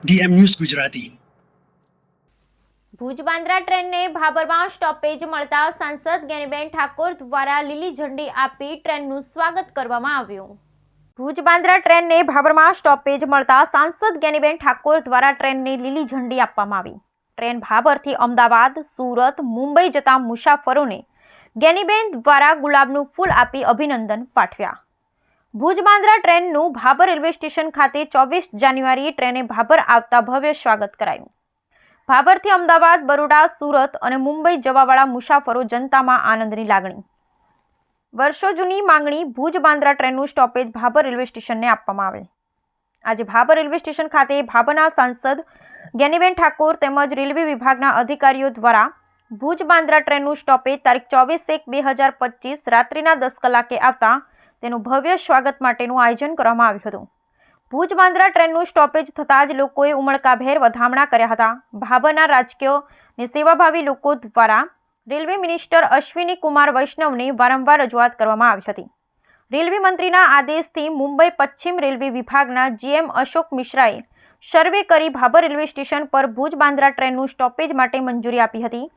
DM news Gujarati. Bhuj Bandra ટ્રેનને ભાભરમાં stoppage મળતા સાંસદ જ્ઞાનીબેન ઠાકોર દ્વારા લીલી ઝંડી આપી ટ્રેનનું સ્વાગત કરવામાં આવ્યું. ભુજ બાંદ્રા ટ્રેનને ભાભરમાં સ્ટોપેજ મળતા સાંસદ જ્ઞાનીબેન ઠાકોર દ્વારા ટ્રેનને લીલી ઝંડી આપવામાં આવી. ટ્રેન ભાભરથી અમદાવાદ, સુરત, મુંબઈ જતા મુસાફરોને જ્ઞાનીબેન દ્વારા ગુલાબનું ફૂલ આપી અભિનંદન પાઠવ્યા. ભુજ બાંદ્રા ટ્રેનનું ભાભર રેલવે સ્ટેશન ખાતે 24 જાન્યુઆરીએ ટ્રેને ભાભર આવતા ભવ્ય સ્વાગત કરાયું. ભાભરથી અમદાવાદ, બરોડા, સુરત અને મુંબઈ જવાવાળા મુસાફરો જનતામાં આનંદની લાગણી. વર્ષો જૂની માંગણી ભુજ બાંદ્રા ટ્રેનનું સ્ટોપેજ ભાભર રેલવે સ્ટેશનને આપવામાં આવેલ. આજે ભાભર રેલવે સ્ટેશન ખાતે ભાભરના સાંસદ જ્ઞાનીબેન ઠાકોર તેમજ રેલવે વિભાગના અધિકારીઓ દ્વારા ભુજ બાંદ્રા ટ્રેનનું સ્ટોપેજ તારીખ 24/1/2025 રાત્રિના 10 કલાકે આવતા તેનું ભવ્ય સ્વાગત માટેનું આયોજન કરવામાં આવ્યું હતું. ભુજ બાંદ્રા ટ્રેનનું સ્ટોપેજ થતાં જ લોકોએ ઉમળકાભેર વધામણા કર્યા હતા. ભાભરના રાજકીય અને સેવાભાવી લોકો દ્વારા રેલવે મિનિસ્ટર અશ્વિની કુમાર વૈષ્ણવને વારંવાર રજૂઆત કરવામાં આવી હતી. રેલવે મંત્રીના આદેશથી મુંબઈ પશ્ચિમ રેલવે વિભાગના જીએમ અશોક મિશ્રાએ સર્વે કરી ભાભર રેલવે સ્ટેશન પર ભુજ બાંદ્રા ટ્રેનનું સ્ટોપેજ માટે મંજૂરી આપી હતી.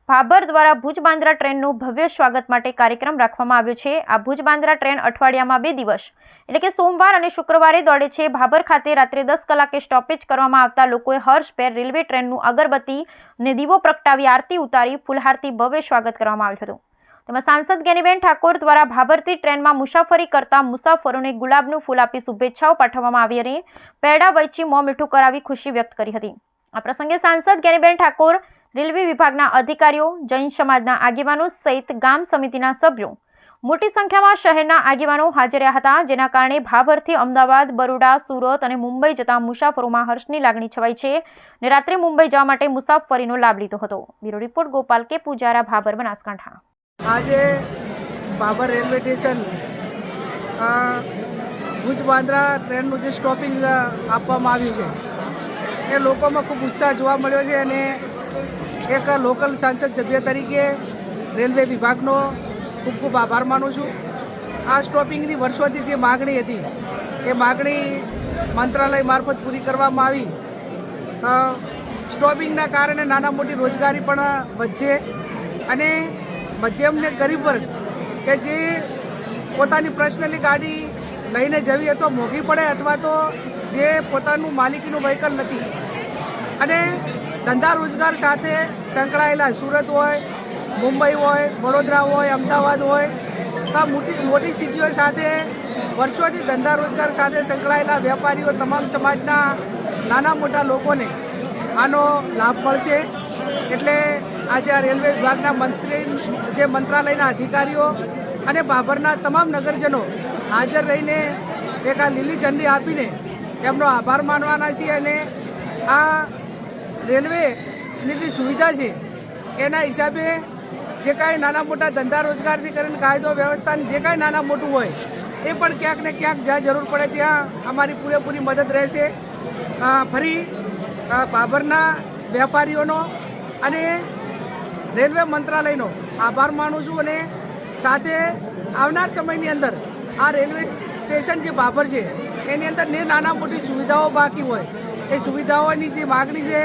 ભાભર દ્વારા ભુજ બાંદ્રા ટ્રેનનું ભવ્ય સ્વાગત માટે કાર્યક્રમ રાખવામાં આવ્યો છે. આ ભુજ બાંદ્રા ટ્રેન અઠવાડિયામાં 2 દિવસ એટલે કે સોમવાર અને શુક્રવારે દોડે છે. ભાભર ખાતે રાત્રે 10 કલાકે સ્ટોપેજ કરવામાં આવતા લોકોએ હર્ષભેર રેલવે ટ્રેનનું અગરબત્તી અને દીવો પ્રગટાવી આરતી ઉતારી ફૂલહારથી ભવ્ય સ્વાગત કરવામાં આવ્યું હતું. તેમાં સાંસદ જ્ઞાનીબેન ઠાકોર દ્વારા ભાભરથી ટ્રેનમાં મુસાફરી કરતા મુસાફરોને ગુલાબનું ફૂલ આપી શુભેચ્છાઓ પાઠવવામાં આવી અને પેડા વહેંચી મોં મીઠું કરાવી ખુશી વ્યક્ત કરી હતી. આ પ્રસંગે સાંસદ જ્ઞાનીબેન ઠાકોર, રેલવે વિભાગના અધિકારીઓ, જૈન સમાજના આગેવાનો સહિત ગામ સમિતિના સભ્યો, મોટી સંખ્યામાં શહેરના આગેવાનો હાજર રહ્યા હતા. જેના કારણે ભાભરથી અમદાવાદ, બરોડા, સુરત અને મુંબઈ જતા મુસાફરોમાં હર્ષની લાગણી છવાઈ છે અને રાત્રે મુંબઈ જવા માટે મુસાફરીનો લાભ લીધો હતો. બ્યુરો રિપોર્ટ ગોપાલ કે પૂજારા, ભાભર, બનાસકાંઠા. આજે ભાભર રેલવે સ્ટેશન ભુજ બાંદ્રા ટ્રેનનું જે સ્ટોપિંગ આપવામાં આવ્યું છે એ લોકોમાં ખૂબ ઉત્સાહ જોવા મળ્યો છે અને એક લોકલ સાંસદ સભ્ય તરીકે રેલવે વિભાગનો ખૂબ ખૂબ આભાર માનું છું. આ સ્ટોપિંગની વર્ષોથી જે માગણી હતી એ માગણી મંત્રાલય મારફત પૂરી કરવામાં આવી. સ્ટોપિંગના કારણે નાના મોટી રોજગારી પણ વધશે અને મધ્યમ ને ગરીબ વર્ગ કે જે પોતાની પર્સનલી ગાડી લઈને જવી અથવા મોંઘી પડે અથવા તો જે પોતાનું માલિકીનું વ્હીકલ નથી અને ધંધા રોજગાર સાથે સંકળાયેલા સુરત હોય, મુંબઈ હોય, વડોદરા હોય, અમદાવાદ હોય આ મોટી સિટીઓ સાથે વર્ષોથી ધંધા રોજગાર સાથે સંકળાયેલા વેપારીઓ, તમામ સમાજના નાના મોટા લોકોને આનો લાભ મળશે. એટલે આજે આ રેલવે વિભાગના મંત્રી, જે મંત્રાલયના અધિકારીઓ અને ભાભરના તમામ નગરજનો હાજર રહીને એક આ લીલી ઝંડી આપીને એમનો આભાર માનવાના છીએ અને આ રેલવેની જે સુવિધા છે એના હિસાબે જે કાંઈ નાના મોટા ધંધા રોજગારથી કરીને કાયદો વ્યવસ્થાની જે કાંઈ નાના મોટું હોય એ પણ ક્યાંક ને ક્યાંક જ્યાં જરૂર પડે ત્યાં અમારી પૂરેપૂરી મદદ રહેશે. ફરી ભાભરના વેપારીઓનો અને રેલવે મંત્રાલયનો આભાર માનું છું અને સાથે આવનાર સમયની અંદર આ રેલવે સ્ટેશન જે ભાભર છે એની અંદર નાના મોટી સુવિધાઓ બાકી હોય એ સુવિધાઓની જે માગણી છે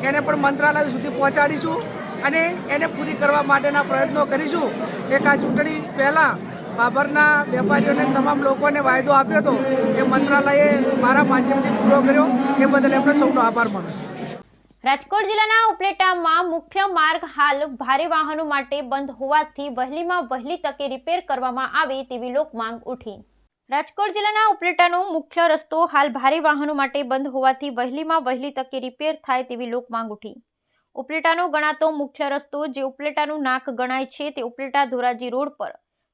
એને પણ મંત્રાલય સુધી પહોંચાડીશું અને એને પૂરી કરવા માટેના પ્રયત્નો કરીશું. એક આ ચૂંટણી પહેલાં ભાભરના વેપારીઓને તમામ લોકોને વાયદો આપ્યો હતો એ મંત્રાલયે મારા માધ્યમથી પૂરો કર્યો. એ બદલ એમનો સૌનો આભાર માનું છું. રાજકોટ જિલ્લાના ઉપલેટામાં મુખ્ય માર્ગ હાલ ભારે વાહનો માટે બંધ હોવાથી વહેલીમાં વહેલી તકે રિપેર કરવામાં આવે તેવી લોકમાંગ ઉઠી. રાજકોટ જિલ્લાના ઉપલેટાનો મુખ્ય રસ્તો હાલ ભારે વાહનો માટે બંધ હોવાથી વહેલીમાં વહેલી તકે રિપેર થાય તેવી લોકમાંગ ઉઠી. ઉપલેટાનો ગણાતો મુખ્ય રસ્તો જે ઉપલેટાનું નાક ગણાય છે તે ઉપલેટા ધોરાજી રોડ પર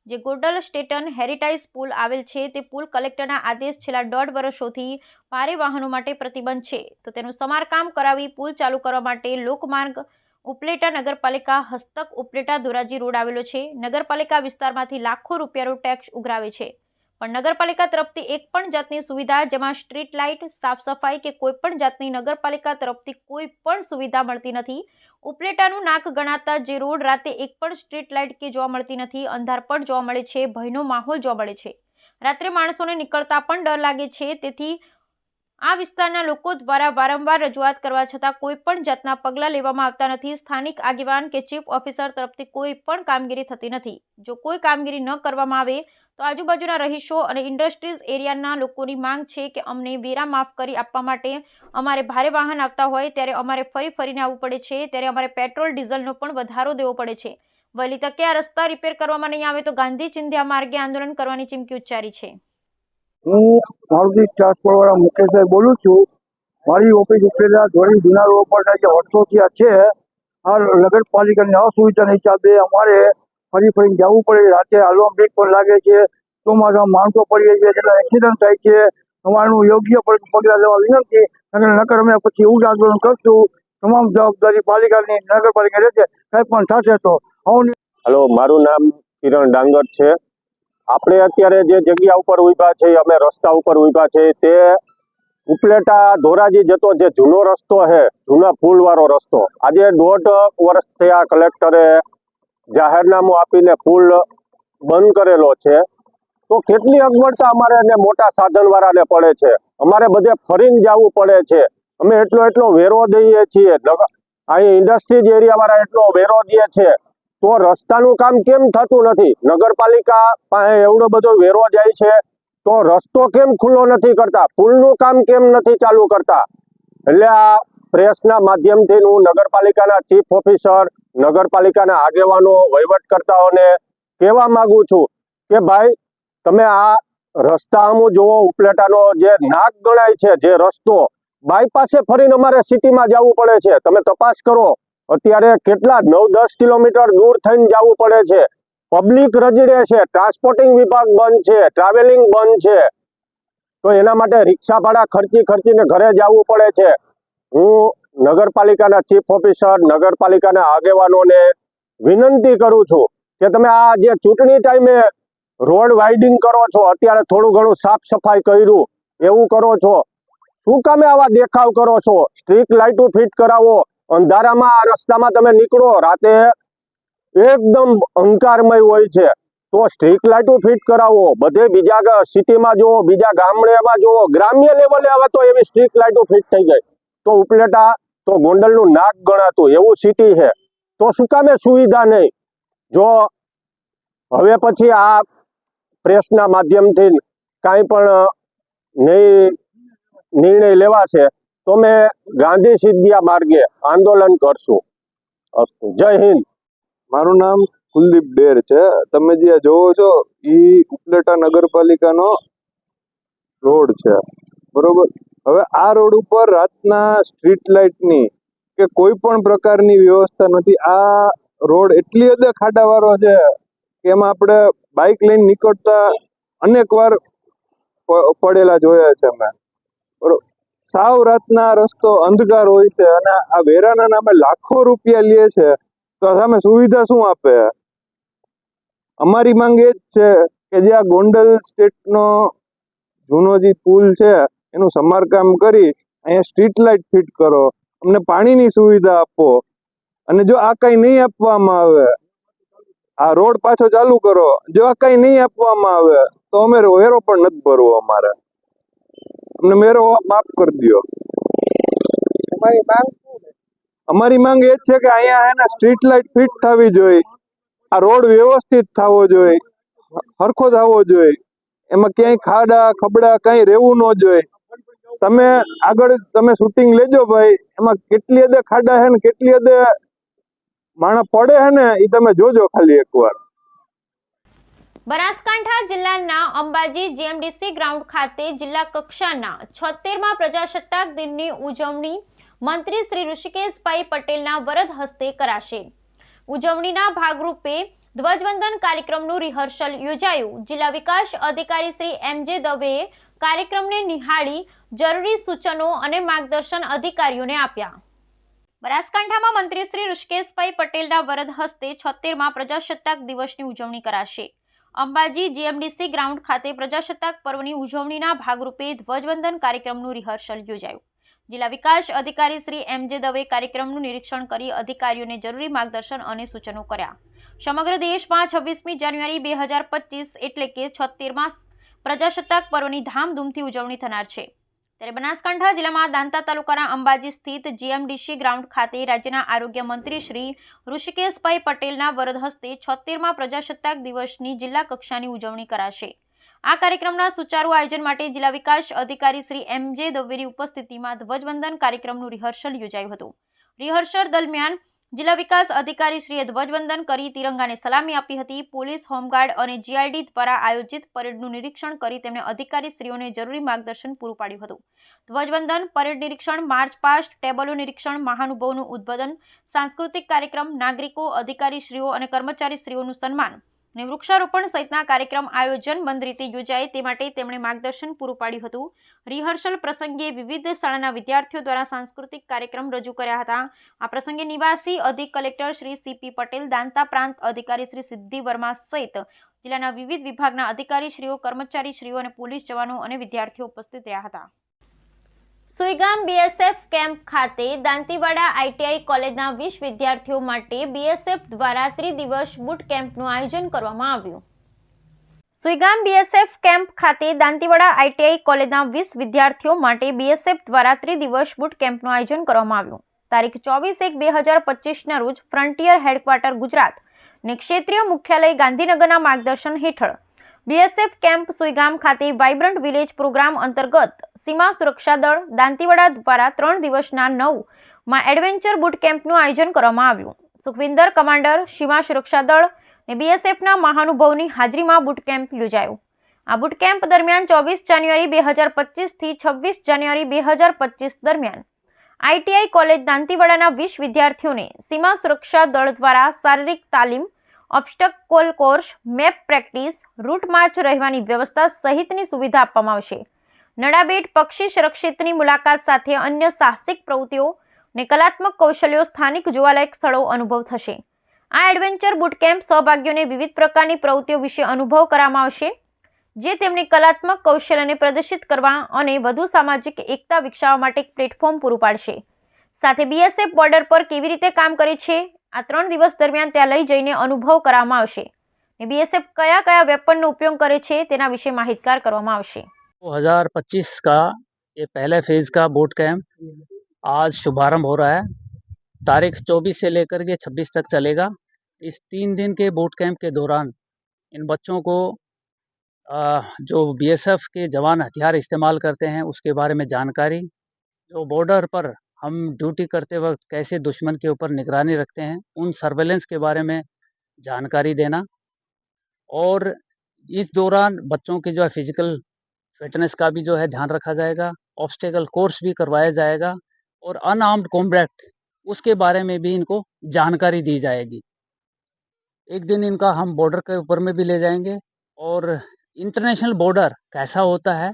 જે ગોડલ સ્ટેટન હેરિટેજ પુલ આવેલ છે તે પુલ કલેક્ટરના આદેશ છેલ્લા 1.5 વર્ષોથી ભારે વાહનો માટે પ્રતિબંધ છે તો તેનું સમારકામ કરાવી પુલ ચાલુ કરવા માટે લોકમાર્ગ ઉપલેટા નગરપાલિકા હસ્તક ઉપલેટા ધોરાજી રોડ આવેલો છે. નગરપાલિકા વિસ્તારમાંથી લાખો રૂપિયાનો ટેક્સ ઉઘરાવે છે પણ નગરપાલિકા તરફથી એક પણ જાતની સુવિધા જેમાં સ્ટ્રીટ લાઇટ, સાફ સફાઈ કે કોઈ પણ જાતની નગરપાલિકા તરફથી કોઈ પણ સુવિધા મળતી નથી. ઉપલેટાનું નાક ગણાતા જે રોડ રાતે એક પણ સ્ટ્રીટ લાઇટ કે જોવા મળતી નથી. અંધારપટ જોવા મળે છે, ભયનો માહોલ જોવા મળે છે. રાત્રે માણસોને નીકળતા પણ ડર લાગે છે. તેથી આ વિસ્તારના લોકો દ્વારા વારંવાર રજૂઆત કરવા છતાં કોઈ પણ જાતના પગલાં લેવામાં આવતા નથી. સ્થાનિક આગેવાન કે ચીફ ઓફિસર તરફથી કોઈ પણ કામગીરી થતી નથી. જો કોઈ કામગીરી ન કરવામાં આવે તો આજુબાજુના રહીશો અને ઇન્ડસ્ટ્રીઝ એરિયાના લોકોની માંગ છે કે અમને વેરા માફ કરી આપવા માટે. અમારે ભારે વાહન આવતા હોય ત્યારે અમારે ફરીને આવવું પડે છે, ત્યારે અમારે પેટ્રોલ ડીઝલનો પણ વધારો દેવો પડે છે. વહેલી તકે આ રસ્તા રિપેર કરવામાં નહીં આવે તો ગાંધી ચિંધ્યા માર્ગે આંદોલન કરવાની ચીમકી ઉચ્ચારી છે. હું મારુતિ ટ્રાન્સપોર્ટ વાળા મુકેશભાઈ બોલું છું. મારી ઓફિસ ઉપેલા ધોરી જૂના રોડ પર જે વર્ષોથી આ છે, આ નગરપાલિકાની અસુવિધાના હિસાબે અમારે ફરીને જવું પડે. રાતે હાલવા બ્રેક પણ લાગે છે. ચોમાસામાં માણસો પડીએ છે, એટલે એક્સિડન્ટ થાય છે. અમારું યોગ્ય પગલાં લેવા વિનંતી. નકર અમે પછી એવું જ આંદોલન કરશું. તમામ જવાબદારી પાલિકાની નગરપાલિકા રહેશે. કંઈ પણ થશે તો હેલો, મારું નામ કિરણ ડાંગર છે. આપણે અત્યારે જે જગ્યા ઉપર ઊભા છે, અમે રસ્તા ઉપર ઊભા છે, તે ઉપલેટા ધોરાજી જતો જે જૂનો રસ્તો છે, જૂના પુલવાળો રસ્તો, આજે 1.5 વર્ષથી આ કલેક્ટરે જાહેરનામું આપીને પુલ બંધ કરેલો છે. તો કેટલી અગવડતા અમારે ને મોટા સાધનવાળાને પડે છે. અમારે બધે ફરીને જવું પડે છે. અમે એટલો વેરો દઈએ છીએ. અહીં ઇન્ડસ્ટ્રીઝ એરિયાવાળા એટલો વેરો દે છે, તો રસ્તાનું કામ કેમ થતું નથી? નગરપાલિકા પાસે એવડો બધો વેરો જાય છે, તો રસ્તો કેમ ખુલ્લો નથી કરતા? પુલનું કામ કેમ નથી ચાલુ કરતા? એટલે આ પ્રેસના માધ્યમથી હું નગરપાલિકાના ચીફ ઓફિસર, નગરપાલિકાના આગેવાનો, વહીવટકર્તાઓને કહેવા માંગુ છું કે ભાઈ, તમે આ રસ્તા અમુક જુઓ. ઉપલેટાનો જે નાક ગણાય છે, જે રસ્તો બાયપાસે ફરીને અમારે સિટીમાં જવું પડે છે. તમે તપાસ કરો, અત્યારે કેટલા 9-10 કિલોમીટર દૂર થઈને જવું પડે છે. પબ્લિક રજડે છે, ટ્રાન્સપોર્ટિંગ વિભાગ બંધ છે, ટ્રાવેલિંગ બંધ છે. તો એના માટે રિક્ષા ભાડા ખર્ચીને ઘરે જવું પડે છે. હું નગરપાલિકાના ચીફ ઓફિસર, નગરપાલિકાના આગેવાનોને વિનંતી કરું છું કે તમે આ જે ચૂંટણી ટાઈમે રોડ વાઇડિંગ કરો છો, અત્યારે થોડું ઘણું સાફ સફાઈ કર્યું એવું કરો છો, શું કામે આવા દેખાવ કરો છો? સ્ટ્રીટ લાઇટો ફિટ કરાવો. અંધારામાં આ રસ્તામાં તમે નીકળો, રાતે એકદમ અંધકારમય હોય છે, તો સ્ટ્રીટ લાઇટો ફિટ કરાવો. બધે બીજા સિટીમાં જુઓ, બીજા ગામડેમાં જુઓ, ગ્રામ્ય લેવલે હવે તો એવી સ્ટ્રીટ લાઇટો ફિટ થઈ ગઈ. તો ઉપલેટા તો ગોંડલનું નાક ગણાતું એવું સિટી છે, તો શું કામે સુવિધા નહીં? જો હવે પછી આ પ્રેસના માધ્યમથી કાંઈ પણ નિર્ણય લેવાશે તો મેં ગાંધી ચિંધ્યા માર્ગે આંદોલન કરશું. જય હિન્દ. મારું નામ કુલદીપ ડેર છે. તમે જે જોવો છો એ ઉપલેટા નગરપાલિકાનો રોડ છે, બરોબર. હવે આ રોડ ઉપર રાતના સ્ટ્રીટ લાઇટની કે કોઈ પણ પ્રકારની વ્યવસ્થા નથી. આ રોડ એટલી હદે ખાડાવાળો છે કે એમાં આપણે બાઇક લઈને નીકળતા અનેક વાર પડેલા જોયા છે અમે, બરોબર. સાવ રાતના રસ્તો અંધકાર હોય છે અને આ વેરાના નામે લાખો રૂપિયા લે છે, તો સામે સુવિધા શું આપે? અમારી માંગ એ જ છે કે જે આ ગોંડલ સ્ટેટનો જૂનો જે પુલ છે એનું સમારકામ કરી અહીંયા સ્ટ્રીટ લાઇટ ફિટ કરો, અમને પાણીની સુવિધા આપો. અને જો આ કંઈ નહીં આપવામાં આવે, આ રોડ પાછો ચાલુ કરો. જો આ કંઈ નહીં આપવામાં આવે તો અમે વેરો પણ નથી ભરવો. અમને વેરો માફ કરી દો. અમારી માંગ એ જ છે કે અહીંયા એના સ્ટ્રીટ લાઇટ ફિટ થવી જોઈએ, આ રોડ વ્યવસ્થિત થવો જોઈએ, સરખો થવો જોઈએ, એમાં ક્યાંય ખાડા ખબડા કઈ રહેવું ન જોઈએ. તમે આગળ શૂટિંગ લેજો ભાઈ, એમાં કેટલી હદે ખાડા છે ને કેટલી હદે માણસ પડે છે ને એ તમે જોજો ખાલી એકવાર. બનાસકાંઠા જિલ્લાના અંબાજી જીએમડીસી ગ્રાઉન્ડ ખાતે જિલ્લા કક્ષાના 76મા પ્રજાસત્તાક દિનની ઉજવણી મંત્રી શ્રી ઋષિકેશભાઈ પટેલના વરદ હસ્તે કરાશે. ઉજવણીના ભાગરૂપે ધ્વજવંદન કાર્યક્રમનું રિહર્સલ યોજાયું. જિલ્લા વિકાસ અધિકારી શ્રી એમ.જે. દવેએ કાર્યક્રમને નિહાળી જરૂરી સૂચનો અને માર્ગદર્શન અધિકારીઓને આપ્યા. બનાસકાંઠામાં મંત્રી શ્રી ઋષિકેશભાઈ પટેલના વરદ હસ્તે 76મા પ્રજાસત્તાક દિવસની ઉજવણી કરાશે. અંબાજી જીએમડીસી ગ્રાઉન્ડ ખાતે પ્રજાસત્તાક પર્વની ઉજવણીના ભાગરૂપે ધ્વજવંદન કાર્યક્રમનું રિહર્સલ યોજાયું. જિલ્લા વિકાસ અધિકારી શ્રી એમ.જે. દવે કાર્યક્રમનું નિરીક્ષણ કરી અધિકારીઓને જરૂરી માર્ગદર્શન અને સૂચનો કર્યા. સમગ્ર દેશમાં 26મી જાન્યુઆરી 2025 એટલે કે 76મા પ્રજાસત્તાક પર્વની ધામધૂમથી ઉજવણી થનાર છે. ત્યારે બનાસકાંઠા જિલ્લામાં દાંતા તાલુકાના અંબાજી સ્થિત જીએમડીસી ગ્રાઉન્ડ ખાતે રાજ્યના આરોગ્ય મંત્રી શ્રી ઋષિકેશભાઈ પટેલના વરદ હસ્તે 76મા પ્રજાસત્તાક દિવસની જિલ્લા કક્ષાની ઉજવણી કરાશે. આ કાર્યક્રમના સુચારુ આયોજન માટે જિલ્લા વિકાસ અધિકારી શ્રી એમ.જે. દવેની ઉપસ્થિતિમાં ધ્વજવંદન કાર્યક્રમનું રિહર્સલ યોજાયું હતું. રિહર્સલ દરમિયાન જિલ્લા વિકાસ અધિકારી શ્રીએ ધ્વજવંદન કરી તિરંગાને સલામી આપી હતી. પોલીસ, હોમગાર્ડ અને જીઆરડી દ્વારા આયોજિત પરેડનું નિરીક્ષણ કરી તેમને અધિકારીશ્રીઓને જરૂરી માર્ગદર્શન પૂરું પાડ્યું હતું. ધ્વજવંદન, પરેડ નિરીક્ષણ, માર્ચ પાસ્ટ, ટેબલો નિરીક્ષણ, મહાનુભાવોનું ઉદ્બોધન, સાંસ્કૃતિક કાર્યક્રમ, નાગરિકો, અધિકારીશ્રીઓ અને કર્મચારીશ્રીઓનું સન્માન અને વૃક્ષારોપણ સહિતના કાર્યક્રમ આયોજન બંધ રીતે યોજાય તે માટે તેમણે માર્ગદર્શન પૂરું પાડ્યું હતું. રિહર્સલ પ્રસંગે વિવિધ શાળાના વિદ્યાર્થીઓ દ્વારા સાંસ્કૃતિક કાર્યક્રમ રજૂ કર્યા હતા. આ પ્રસંગે નિવાસી અધિક કલેક્ટર શ્રી સીપી પટેલ, દાંતા પ્રાંત અધિકારી શ્રી સિદ્ધિ વર્મા સહિત જિલ્લાના વિવિધ વિભાગના અધિકારીશ્રીઓ, કર્મચારીશ્રીઓ અને પોલીસ જવાનો અને વિદ્યાર્થીઓ ઉપસ્થિત રહ્યા હતા. સુઈગામ બીએસએફ કેમ્પ ખાતે દાંતીવાડા આઈટીઆઈ કોલેજના 20 વિદ્યાર્થીઓ માટે બીએસએફ દ્વારા ત્રિદિવસ બુટ કેમ્પનું આયોજન કરવામાં આવ્યું. સુઈગામ બીએસએફ કેમ્પ ખાતે દાંતીવાડા આઈટીઆઈ કોલેજના 20 વિદ્યાર્થીઓ માટે બીએસએફ દ્વારા ત્રિદિવસ બુટ કેમ્પનું આયોજન કરવામાં આવ્યું. તારીખ 24/1/2025ના રોજ ફ્રન્ટિયર હેડક્વાર્ટર ગુજરાત અને ક્ષેત્રીય મુખ્યાલય ગાંધીનગરના માર્ગદર્શન હેઠળ બીએસએફ કેમ્પ સુઈગામ ખાતે વાઇબ્રન્ટ વિલેજ પ્રોગ્રામ અંતર્ગત સીમા સુરક્ષા દળ દાંતીવાડા દ્વારા 3 દિવસના 9માં એડવેન્ચર બુટ કેમ્પનું આયોજન કરવામાં આવ્યું. સુખવિંદર કમાન્ડર, સીમા સુરક્ષા દળ અને બીએસએફના મહાનુભાવોની હાજરીમાં બુટ કેમ્પ યોજાયો. આ બુટ કેમ્પ દરમિયાન 24 જાન્યુઆરી 2025 થી 26 જાન્યુઆરી 2025 દરમિયાન આઈટીઆઈ કોલેજ દાંતીવાડાના 20 વિદ્યાર્થીઓને સીમા સુરક્ષા દળ દ્વારા શારીરિક તાલીમ, obstacle course, map practice, route march રહેવાની વ્યવસ્થા સહિતની સુવિધા આપવામાં આવશે. નડાબેટ પક્ષી સંરક્ષિતની મુલાકાત સાથે અન્ય સાહસિક પ્રવૃત્તિઓ અને કલાત્મક કૌશલ્યો, સ્થાનિક જોવાલાયક સ્થળો અનુભવ થશે. આ એડવેન્ચર બુટ કેમ્પ સહભાગીઓને વિવિધ પ્રકારની પ્રવૃત્તિઓ વિશે અનુભવ કરવામાં આવશે, જે તેમની કલાત્મક કૌશલ્યને પ્રદર્શિત કરવા અને વધુ સામાજિક એકતા વિકસાવવા માટે એક પ્લેટફોર્મ પૂરું પાડશે. સાથે બીએસએફ બોર્ડર પર કેવી રીતે કામ કરે છે આ 3 દિવસ દરમિયાન ત્યાં લઈ જઈને અનુભવ કરવામાં આવશે અને બીએસએફ કયા કયા વેપનનો ઉપયોગ કરે છે તેના વિશે માહિતગાર કરવામાં આવશે. 2025 का ये पहले फेज का बोट कैंप आज शुभारंभ हो रहा है. तारीख 24 से लेकर के 26 तक चलेगा. इस 3 दिन के बोट कैंप के दौरान इन बच्चों को जो बीएसएफ के जवान हथियार इस्तेमाल करते हैं उसके बारे में जानकारी, जो बॉर्डर पर हम ड्यूटी करते वक्त कैसे दुश्मन के ऊपर निगरानी रखते हैं उन सर्वेलेंस के बारे में जानकारी देना, और इस दौरान बच्चों की जो है फिजिकल फिटनेस का भी जो है ध्यान रखा जाएगा. ऑब्स्टेकल कोर्स भी करवाया जाएगा और अनआर्म्ड कॉम्बैट उसके बारे में भी इनको जानकारी दी जाएगी. एक दिन इनका हम बॉर्डर के ऊपर में भी ले जाएंगे और इंटरनेशनल बॉर्डर कैसा होता है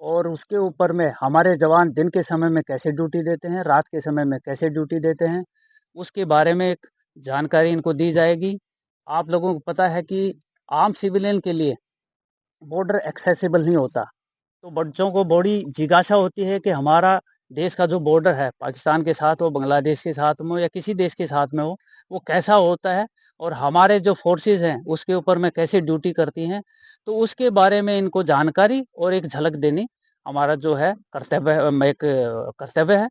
और उसके ऊपर में हमारे जवान दिन के समय में कैसे ड्यूटी देते हैं, रात के समय में कैसे ड्यूटी देते हैं, उसके बारे में एक जानकारी इनको दी जाएगी. आप लोगों को पता है कि आम सिविलियन के लिए बॉर्डर एक्सेसिबल नहीं होता, तो बच्चों को बड़ी जिज्ञासा होती है कि हमारा देश का जो बॉर्डर है पाकिस्तान के साथ हो, बांग्लादेश के साथ में हो या किसी देश के साथ में हो, वो कैसा होता है और हमारे जो फोर्सेस हैं उसके ऊपर में कैसे ड्यूटी करती हैं, तो उसके बारे में इनको जानकारी और एक झलक देनी हमारा जो है कर्तव्य है.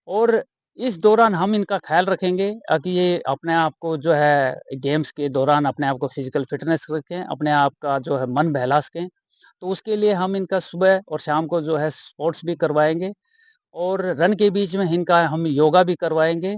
और इस दौरान हम इनका ख्याल रखेंगे कि ये अपने आप को जो है गेम्स के दौरान अपने आप को फिजिकल फिटनेस रखें, अपने आप का जो है मन बहला सकें. तो उसके लिए हम इनका सुबह और शाम को जो है स्पोर्ट्स भी करवाएंगे और रन के बीच में इनका हम योगा भी करवाएंगे.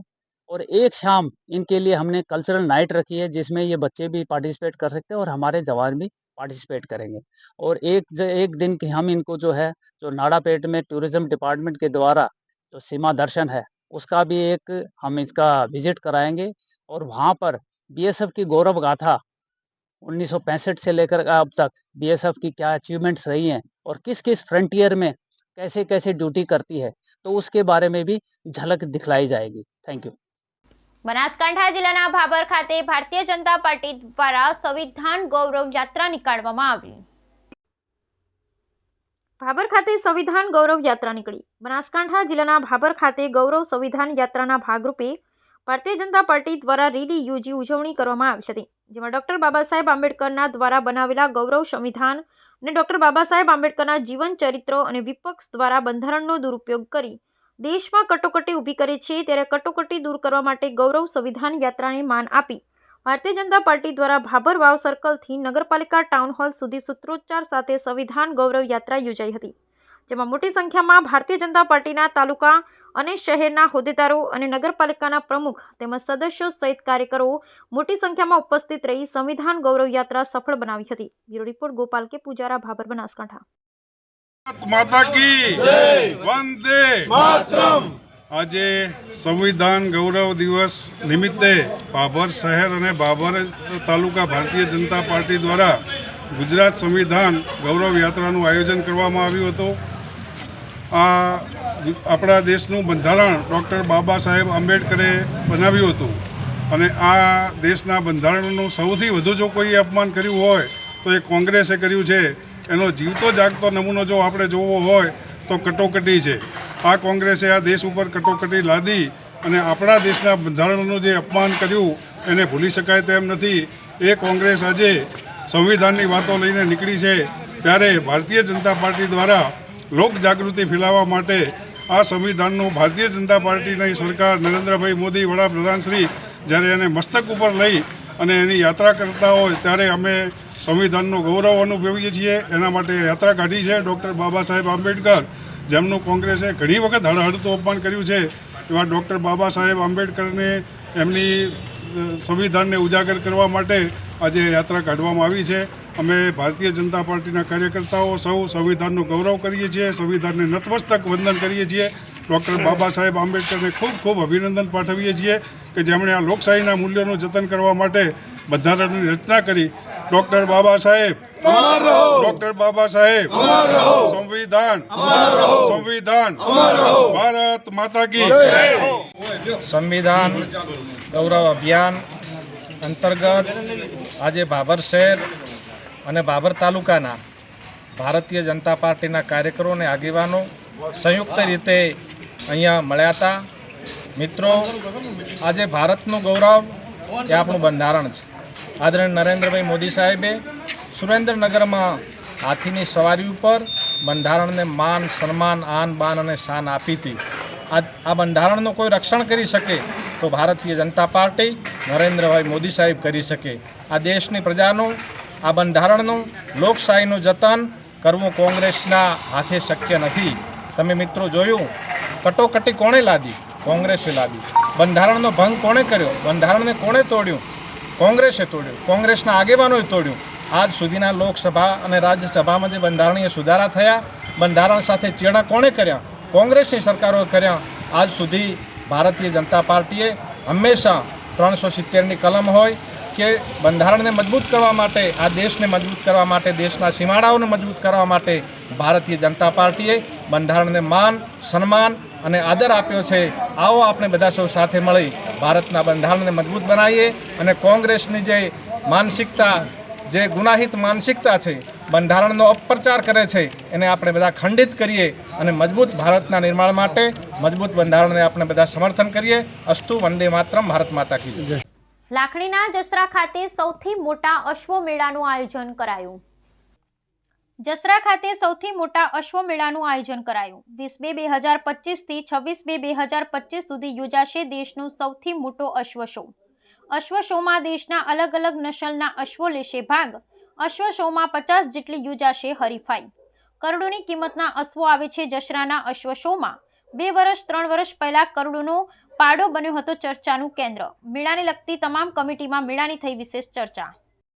और एक शाम इनके लिए हमने कल्चरल नाइट रखी है जिसमें ये बच्चे भी पार्टिसिपेट कर सकते हैं और हमारे जवान भी पार्टिसिपेट करेंगे. और एक दिन की हम इनको जो है जो नाड़ापेट में टूरिज्म डिपार्टमेंट के द्वारा जो सीमा दर्शन है उसका भी एक हम इसका विजिट कराएंगे और वहाँ पर बीएसएफ की गौरव गाथा 1965 से लेकर अब तक बीएसएफ की क्या अचीवमेंट्स रही हैं और किस किस फ्रंटियर में कैसे कैसे ड्यूटी करती है, तो उसके बारे में भी झलक दिखलाई जाएगी. Thank you. બનાસકાંઠા જિલ્લાના ભાભર ખાતે ભારતીય જનતા પાર્ટી દ્વારા સંવિધાન ગૌરવ યાત્રા નીકાળવામાં આવી. ભાભર ખાતે સંવિધાન ગૌરવ યાત્રા નીકળી. બનાસકાંઠા જિલ્લાના ભાભર ખાતે ગૌરવ સંવિધાન યાત્રાના ભાગરૂપે ભારતીય જનતા પાર્ટી દ્વારા રેલી યોજી ઉજવણી કરવામાં આવી હતી, જેમાં ડોક્ટર બાબા સાહેબ આંબેડકરના દ્વારા બનાવેલા ગૌરવ સંવિધાન અને ડૉક્ટર બાબા સાહેબ આંબેડકરના જીવન ચરિત્ર અને વિપક્ષ દ્વારા બંધારણનો દુરુપયોગ કરી દેશમાં કટોકટી ઊભી કરે છે, ત્યારે કટોકટી દૂર કરવા માટે ગૌરવ સંવિધાન યાત્રાને માન આપી ભારતીય જનતા પાર્ટી દ્વારા ભાભર વાવ સર્કલથી નગરપાલિકા ટાઉન હોલ સુધી સૂત્રોચ્ચાર સાથે સંવિધાન ગૌરવ યાત્રા યોજાઈ હતી, જેમાં મોટી સંખ્યામાં ભારતીય જનતા પાર્ટીના તાલુકા અને શહેરના હોદ્દેદારો અને નગરપાલિકાના પ્રમુખ તેમજ સદસ્યો સહિત કાર્યકરો મોટી સંખ્યામાં ઉપસ્થિત રહી સંવિધાન ગૌરવ યાત્રા સફળ બનાવી હતી. બ્યુરો રિપોર્ટ ગોપાલ કે પૂજારા, ભાભર, બનાસકાંઠા. માતા કી જય, વંદે માતરમ. આજે સંવિધાન ગૌરવ દિવસ નિમિત્તે ભાભર શહેર અને ભાભર તાલુકા ભારતીય જનતા પાર્ટી દ્વારા ગુજરાત સંવિધાન ગૌરવ યાત્રાનું આયોજન કરવામાં આવ્યું હતું. આ આપણા દેશનું બંધારણ ડૉક્ટર બાબા સાહેબ આંબેડકરે બનાવ્યું હતું અને આ દેશના બંધારણનું સૌથી વધુ જો કોઈ અપમાન કર્યું હોય તો એ કોંગ્રેસે કર્યું છે. એનો જીવતો જાગતો નમૂનો જો આપણે જોવો હોય તો કટોકટી છે. આ કોંગ્રેસે આ દેશ ઉપર કટોકટી લાદી અને આપણા દેશના બંધારણનું જે અપમાન કર્યું એને ભૂલી શકાય તેમ નથી. એ કોંગ્રેસ આજે સંવિધાનની વાતો લઈને નીકળી છે, ત્યારે ભારતીય જનતા પાર્ટી દ્વારા લોક જાગૃતિ ફેલાવવા માટે આ સંવિધાનનું ભારતીય જનતા પાર્ટીની સરકાર નરેન્દ્રભાઈ મોદી વડાપ્રધાન શ્રી જ્યારે એને મસ્તક ઉપર લઈ અને એની યાત્રા કરતા હોય ત્યારે અમે સંવિધાનનું ગૌરવ અનુભવીએ છીએ. એના માટે યાત્રા કાઢી છે. ડૉક્ટર બાબા સાહેબ આંબેડકર, જેમનું કોંગ્રેસે ઘણી વખત હળહળતું અપમાન કર્યું છે, એવા ડૉક્ટર બાબા સાહેબ આંબેડકરને એમની સંવિધાનને ઉજાગર કરવા માટે આજે યાત્રા કાઢવામાં આવી છે. અમે ભારતીય જનતા પાર્ટીના કાર્યકર્તાઓ સૌ સંવિધાનનું ગૌરવ કરીએ છીએ, સંવિધાનને નતમસ્તક વંદન કરીએ છીએ. ડૉક્ટર બાબા સાહેબ આંબેડકરને ખૂબ ખૂબ અભિનંદન પાઠવીએ છીએ કે જેમણે આ લોકશાહીના મૂલ્યોનું જતન કરવા માટે બંધારણની રચના કરી. ડૉક્ટર બાબા સાહેબ, ડૉક્ટર બાબા સાહેબ, સંવિધાન, સંવિધાન, ભારત માતા કી. સંવિધાન ગૌરવ અભિયાન અંતર્ગત આજે ભાભર શહેર અને ભાભર તાલુકાના ભારતીય જનતા પાર્ટીના કાર્યકરો અને આગેવાનો સંયુક્ત રીતે અહીંયા મળ્યા હતા. મિત્રો, આજે ભારતનું ગૌરવ એ આપણું બંધારણ છે. આદરણીય નરેન્દ્રભાઈ મોદી સાહેબે સુરેન્દ્રનગરમાં હાથીની સવારી ઉપર બંધારણને માન, સન્માન, આન, બાન અને શાન આપી હતી. આ બંધારણનું કોઈ રક્ષણ કરી શકે તો ભારતીય જનતા પાર્ટી નરેન્દ્રભાઈ મોદી સાહેબ કરી શકે. આ દેશની પ્રજાનું, આ બંધારણનું, લોકશાહીનું જતન કરવું કોંગ્રેસના હાથે શક્ય નથી. તમે મિત્રો જોયું, કટોકટી કોણે લાદી? કોંગ્રેસે લાદી. બંધારણનો ભંગ કોણે કર્યો? બંધારણને કોણે તોડ્યું? કોંગ્રેસે તોડ્યું. કોંગ્રેસના આગેવાનોએ તોડ્યું. આજ સુધીના લોકસભા અને રાજ્યસભામાં જે બંધારણીય સુધારા થયા, બંધારણ સાથે ચેડા કોણે કર્યા? કોંગ્રેસની સરકારોએ કર્યા. આજ સુધી ભારતીય જનતા પાર્ટીએ હંમેશા 370ની કલમ હોય કે બંધારણને મજબૂત કરવા માટે, આ દેશને મજબૂત કરવા માટે, દેશના સીમાડાઓને મજબૂત કરવા માટે ભારતીય જનતા પાર્ટીએ બંધારણને માન, સન્માન અને આદર આપ્યો છે. આવો આપણે બધા સૌ સાથે મળી ભારતના બંધારણને મજબૂત બનાવીએ અને કોંગ્રેસની જે માનસિકતા, જે ગુનાહિત માનસિકતા છે, બંધારણનો અપપ્રચાર કરે છે, એને આપણે બધા ખંડિત કરીએ અને મજબૂત ભારતના નિર્માણ માટે મજબૂત બંધારણને આપણે બધા સમર્થન કરીએ. અસ્તુ. વંદે માતરમ. ભારત માતા કી. લાખણીના જસરા ખાતે સૌથી મોટા અશ્વ મેળાનું આયોજન કરાયું. જસરા ખાતે સૌથી મોટા અશ્વ મેળાનું આયોજન કરાયું. 20/2/2025 થી 26/2/2025 સુધી યોજાશે દેશનો સૌથી મોટો અશ્વ શો. અશ્વ શોમાં દેશના અલગ અલગ નસલના અશ્વો લેશે ભાગ. અશ્વ શોમાં 50 જેટલી યોજાશે હરીફાઈ. કરોડોની કિંમતના અશ્વો આવે છે જસરાના અશ્વ શોમાં. 2 વર્ષ 3 વર્ષ પહેલા કરોડોનો પાડો બન્યો હતો ચર્ચાનું કેન્દ્ર. મેળાને લગતી તમામ કમિટીમાં મેળાની થઈ વિશેષ ચર્ચા.